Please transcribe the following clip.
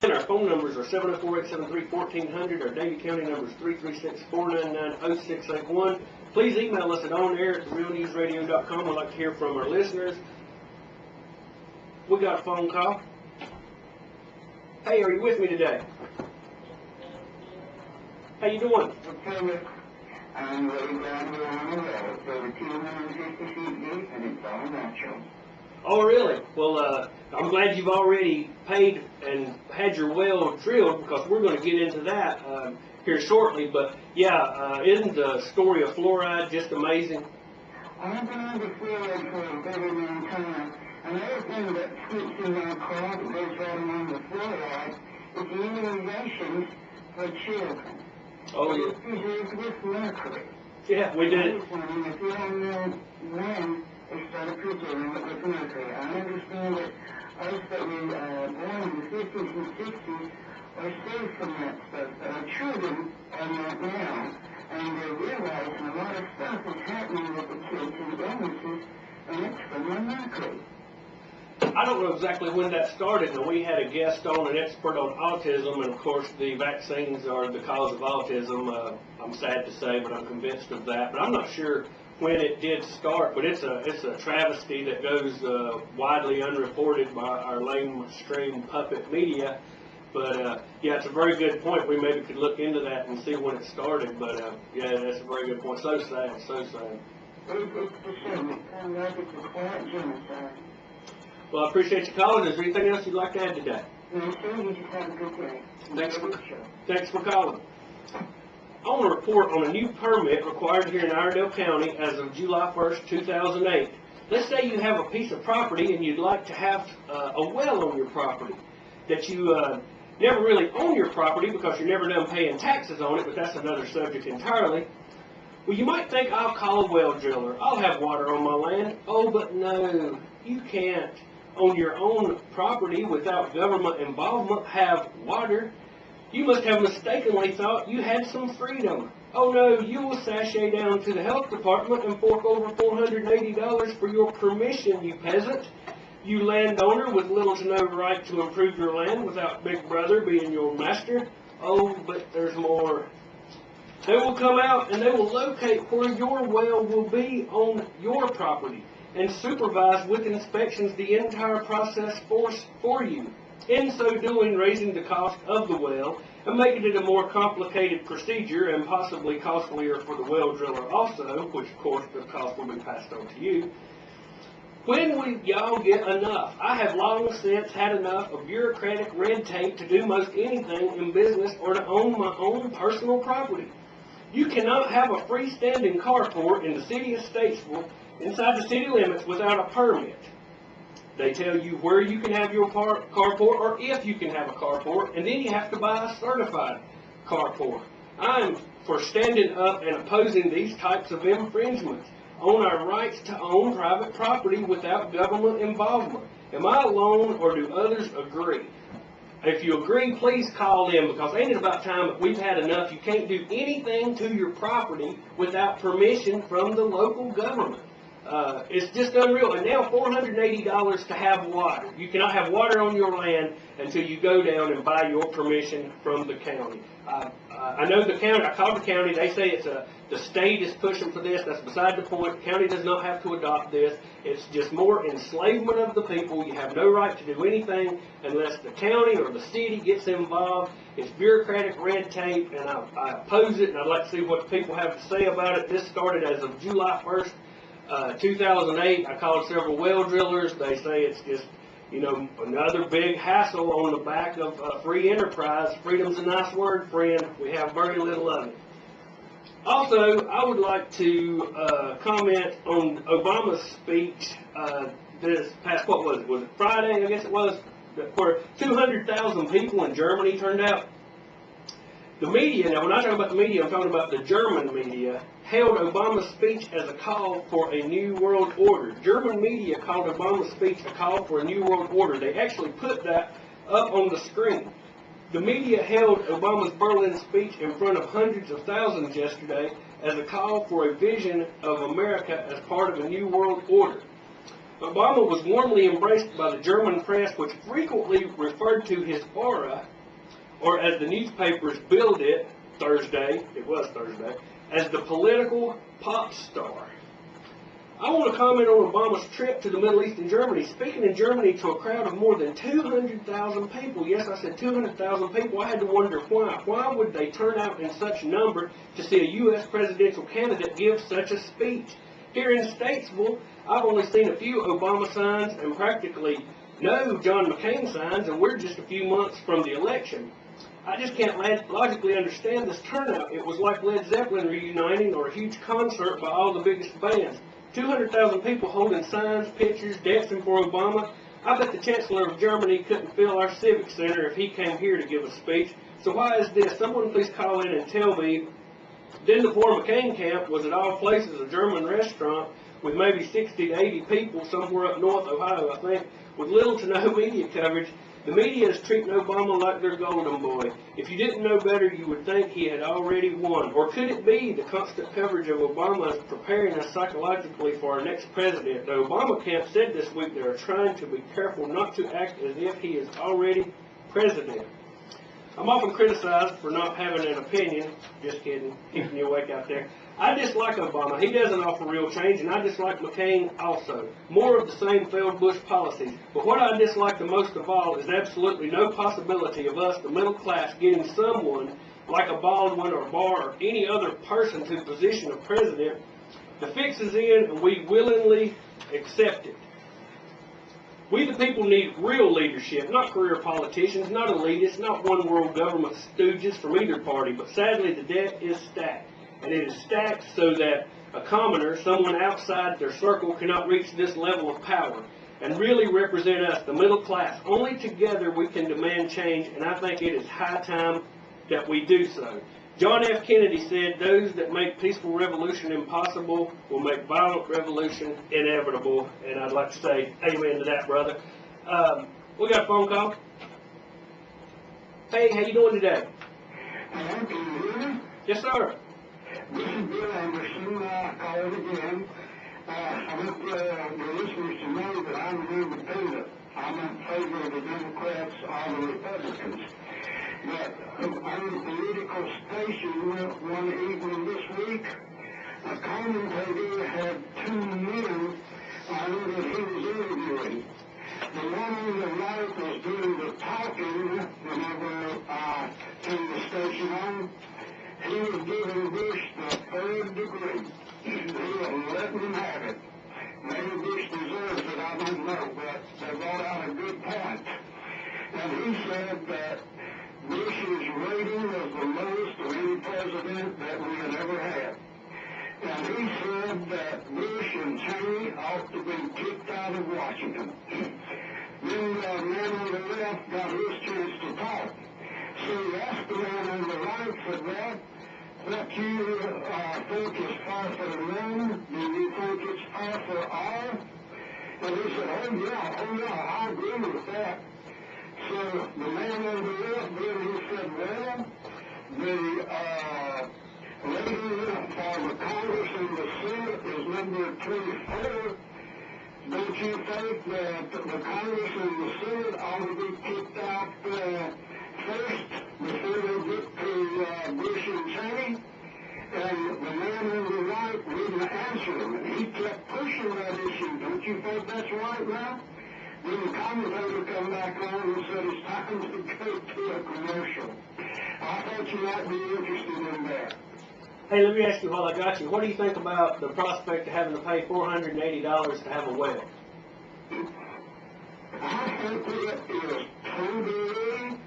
Our phone numbers are 704-873-1400. Our Davie County number is 336-499-0681. Please email us at onair@therealnewsradio.com. We'd like to hear from our listeners. We got a phone call. Hey, are you with me today? How you doing? I'm way down here on the road. So the 250 feet deep, and it's all natural. Oh, really? Well, I'm glad you've already paid and had your well drilled, because we're going to get into that here shortly. But yeah, isn't the story of fluoride just amazing? I've been under fluoride for a very long time. Another thing that sticks in my car that goes right along the fluoride is the immunizations for children. Oh, yeah. It's with mercury. Yeah, we did. I was wondering if you don't know when they started preparing it with mercury. I understand that us that were born in the 50s and 60s are safe from that stuff, but our children are not now. And they're realizing a lot of stuff is happening with the kids and illnesses, and it's from the mercury. I don't know exactly when that started, and we had a guest on, an expert on autism, and of course the vaccines are the cause of autism. I'm sad to say, but I'm convinced of that. But I'm not sure when it did start, but it's a travesty that goes widely unreported by our lamestream puppet media. But yeah, it's a very good point. We maybe could look into that and see when it started. But yeah, that's a very good point. So sad, so sad. It's the same. It's kind of like it's a quiet genocide. Well, I appreciate you calling. Is there anything else you'd like to add today? No, sir, you just have a good day. Thanks for calling. I want to report on a new permit required here in Iredell County as of July 1st, 2008. Let's say you have a piece of property and you'd like to have a well on your property that you never really own your property because you're never done paying taxes on it, but that's another subject entirely. Well, you might think, I'll call a well driller. I'll have water on my land. Oh, but no, you can't. On your own property without government involvement have water. You must have mistakenly thought you had some freedom. Oh no, you will sashay down to the health department and fork over $480 for your permission, you peasant. You landowner with little to no right to improve your land without Big Brother being your master. Oh, but there's more. They will come out and they will locate where your well will be on your property and supervise with inspections the entire process for you. In so doing, raising the cost of the well and making it a more complicated procedure and possibly costlier for the well driller also, which of course the cost will be passed on to you. When will y'all get enough? I have long since had enough of bureaucratic red tape to do most anything in business or to own my own personal property. You cannot have a freestanding carport in the city of Statesville inside the city limits without a permit. They tell you where you can have your carport or if you can have a carport, and then you have to buy a certified carport. I'm for standing up and opposing these types of infringements on our rights to own private property without government involvement. Am I alone or do others agree? If you agree, please call in, because ain't it about time that we've had enough? You can't do anything to your property without permission from the local government. It's just unreal. And now $480 to have water. You cannot have water on your land until you go down and buy your permission from the county. I know the county, I called the county, they say it's the state is pushing for this. That's beside the point. The county does not have to adopt this. It's just more enslavement of the people. You have no right to do anything unless the county or the city gets involved. It's bureaucratic red tape, and I oppose it, and I'd like to see what the people have to say about it. This started as of July 1st. 2008, I called several well drillers. They say it's just, you know, another big hassle on the back of free enterprise. Freedom's a nice word, friend. We have very little of it. Also, I would like to comment on Obama's speech this past, what was it? Was it Friday? I guess it was, where 200,000 people in Germany turned out. The media, now when I talk about the media, I'm talking about the German media, hailed Obama's speech as a call for a new world order. German media called Obama's speech a call for a new world order. They actually put that up on the screen. The media hailed Obama's Berlin speech in front of hundreds of thousands yesterday as a call for a vision of America as part of a new world order. Obama was warmly embraced by the German press, which frequently referred to his aura, or as the newspapers billed it Thursday, as the political pop star. I want to comment on Obama's trip to the Middle East and Germany. Speaking in Germany to a crowd of more than 200,000 people, yes, I said 200,000 people, I had to wonder why. Why would they turn out in such number to see a U.S. presidential candidate give such a speech? Here in Statesville, I've only seen a few Obama signs and practically no John McCain signs, and we're just a few months from the election. I just can't logically understand this turnout. It was like Led Zeppelin reuniting or a huge concert by all the biggest bands. 200,000 people holding signs, pictures, dancing for Obama. I bet the Chancellor of Germany couldn't fill our Civic Center if he came here to give a speech. So why is this? Someone please call in and tell me. Then the poor McCain camp was at all places a German restaurant with maybe 60 to 80 people somewhere up north Ohio, I think, with little to no media coverage. The media is treating Obama like their golden boy. If you didn't know better, you would think he had already won. Or could it be the constant coverage of Obama is preparing us psychologically for our next president? The Obama camp said this week they are trying to be careful not to act as if he is already president. I'm often criticized for not having an opinion. Just kidding, keeping you awake out there. I dislike Obama. He doesn't offer real change, and I dislike McCain also. More of the same failed Bush policies. But what I dislike the most of all is absolutely no possibility of us, the middle class, getting someone like a Baldwin or Barr or any other person to the position of president. The fix is in, and we willingly accept it. We the people need real leadership, not career politicians, not elitists, not one-world government stooges from either party. But sadly, the deck is stacked. And it is stacked so that a commoner, someone outside their circle, cannot reach this level of power and really represent us, the middle class. Only together we can demand change, and I think it is high time that we do so. John F. Kennedy said, those that make peaceful revolution impossible will make violent revolution inevitable. And I'd like to say amen to that, brother. We got a phone call. Hey, how you doing today? Hello, can you hear me? Yes, sir. This is Bill Anderson. Called again. I want the listeners to know that I'm an independent. I'm in favor of the Democrats or the Republicans. But on the political station one evening this week, a commentator had two men on that he was interviewing. The one on the right was doing the talking whenever I turned the station on. He was giving Bush the third degree. He was letting him have it. Maybe Bush deserves it, I don't know, but they brought out a good point. And he said that Bush's rating was the lowest of any president that we had ever had. And he said that Bush and Cheney ought to be kicked out of Washington. Then the man on the left got his chance to talk. So he asked the man on the right, said, well, what you think is far for one, do you think it's far for all? And he said, oh yeah, I agree with that. So the man on the left, then he said, well, the rating for the Congress and the Senate is number 24. Don't you think that the Congress and the Senate ought to be kicked out first before they get to Bush and Cheney? And the man on the right wouldn't answer him. And he kept pushing that issue. Don't you think that's right now? Then the commentator come back on and said it's time to go to a commercial. I thought you might be interested in that. Hey, let me ask you while I got you, what do you think about the prospect of having to pay $480 to have a wedding? I think that is totally